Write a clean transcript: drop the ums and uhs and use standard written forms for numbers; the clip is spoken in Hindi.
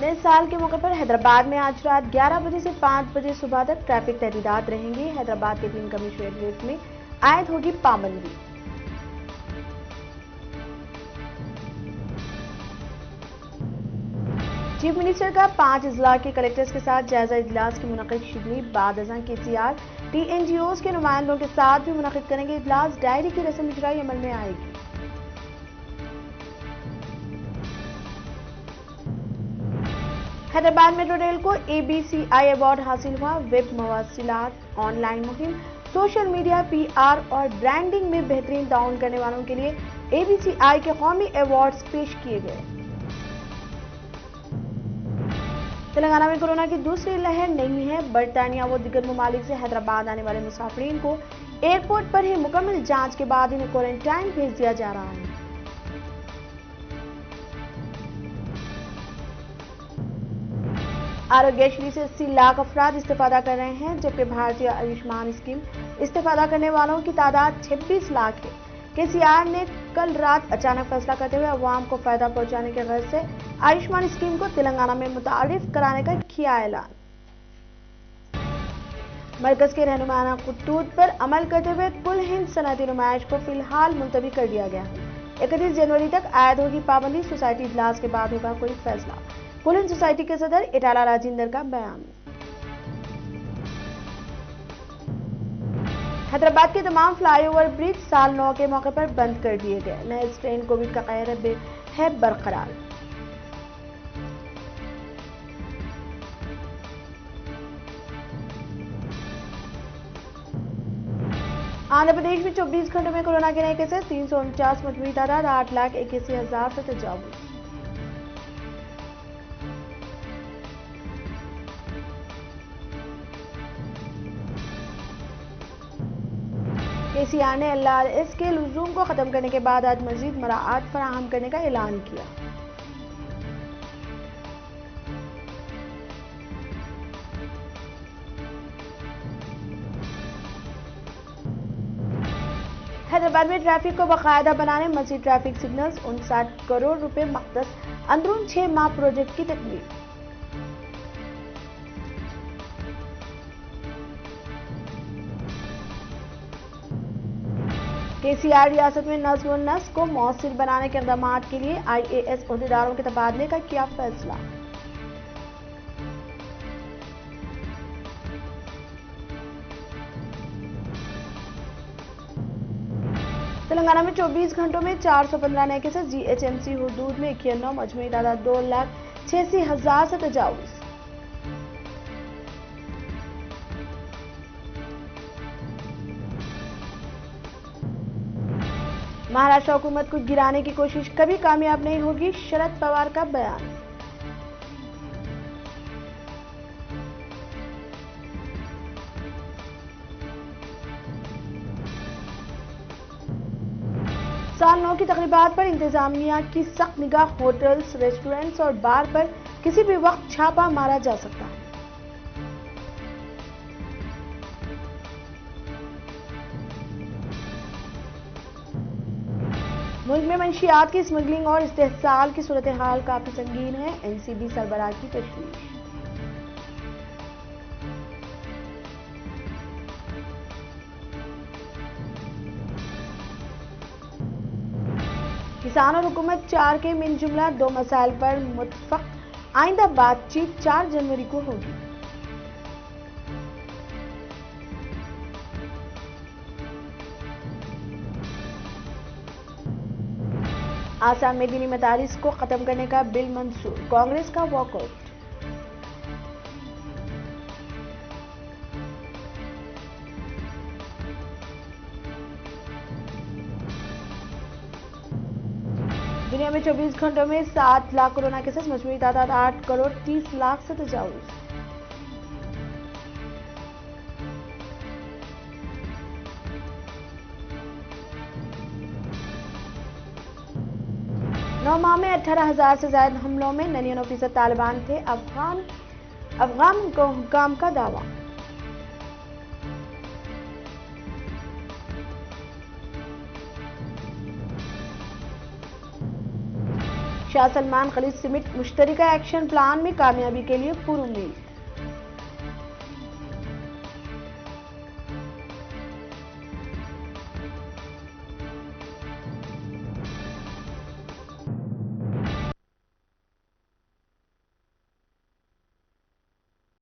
नए साल के मौके पर हैदराबाद में आज रात 11 बजे से 5 बजे सुबह तक ट्रैफिक तहदीदात रहेंगी। हैदराबाद के 3 कमिश्नरेट में आयद होगी पाबंदी। चीफ मिनिस्टर का 5 अजला के कलेक्टर्स के साथ जायजा इजलास की मुनक़िद शिदली। बाद अज़ां केसीआर TNGOs के नुमाइंदों के साथ भी मुनक़िद करेंगे इजलास। डायरी की रस्म इजराई अमल में आएगी। हैदराबाद मेट्रो रेल को ABCI अवार्ड हासिल हुआ। वेब मवासिलात, ऑनलाइन मुहिम, सोशल मीडिया, PR और ब्रांडिंग में बेहतरीन ताउन करने वालों के लिए ABCI के कौमी अवार्ड्स पेश किए गए। तेलंगाना में कोरोना की दूसरी लहर नहीं है। बरतानिया व दीगर ममालिक से हैदराबाद आने वाले मुसाफिरीन को एयरपोर्ट पर ही मुकम्मल जांच के बाद इन्हें क्वारंटाइन भेज दिया जा रहा है। आरोग्यश्री से 80 लाख अफराद इस्तेफादा कर रहे हैं, जबकि भारतीय आयुष्मान स्कीम इस्तेफादा करने वालों की तादाद 26 लाख है। केसीआर ने कल रात अचानक फैसला करते हुए अवाम को फायदा पहुंचाने के गर्ज से आयुष्मान स्कीम को तेलंगाना में मुतारिफ कराने का किया ऐलान। मरकज के रहनुमाना खतूत पर अमल करते हुए कुल हिंद सनअती नुमाइश को फिलहाल मुलतवी कर दिया गया है। 31 जनवरी तक आयद होगी पाबंदी। सोसाइटी इजलास के बाद होगा कोई फैसला। कुल हिंद सोसाइटी के सदर इटाला राजेंद्र का बयान। हैदराबाद के तमाम फ्लाईओवर ब्रिज साल 9 के मौके पर बंद कर दिए गए। नए स्ट्रेन कोविड का कहर है बरकरार। आंध्र प्रदेश में 24 घंटों में कोरोना के नए केसेस 349, मजमूई तादाद 8,81,000 से तजावुज। केसीआर ने LRS के लुजूम को खत्म करने के बाद आज मजीद मराआत फराहम करने का ऐलान किया। हैदराबाद में ट्रैफिक को बाकायदा बनाने मजीद ट्रैफिक सिग्नल्स 59 करोड़ रुपए मकसद अंदरून 6 माह प्रोजेक्ट की तकमील। केसीआर रियासत में नस्ल व नस्ल को मौसर बनाने के इक़दाम के लिए IAS ओहदेदारों के तबादले का किया फैसला। तेलंगाना में 24 घंटों में 415 नए केसेस। GHMC हुदूद में 91, मजमूई तादाद 2,86,000 से तजावुज। महाराष्ट्र हुकूमत को गिराने की कोशिश कभी कामयाब नहीं होगी, शरद पवार का बयान। साल 9 की तकरीबात पर इंतजामिया की सख्त निगाह। होटल्स, रेस्टोरेंट्स और बार पर किसी भी वक्त छापा मारा जा सकता है। मुल्क में मंशियात की स्मगलिंग और इस्तेहसाल की सूरत हाल काफी संगीन है। NCB सरबराह की तशवीश। किसान और हुकूमत 4 के मिन जुमला 2 मसाइल पर मुत्तफक। आइंदा बातचीत 4 जनवरी को होगी। आसाम में दीनी मदारिस को खत्म करने का बिल मंजूर। कांग्रेस का वॉकआउट। दुनिया में 24 घंटों में 7 लाख कोरोना केसेस। मजमूई तादाद 8 करोड़ 30 लाख से तजावुज। नौ माह में 18,000 से ज्यादा हमलों में 99% तालिबान थे। अफगान हुक्काम का दावा। शाह सलमान खलीज सिमिट मुश्तरका एक्शन प्लान में कामयाबी के लिए पुरुमीद।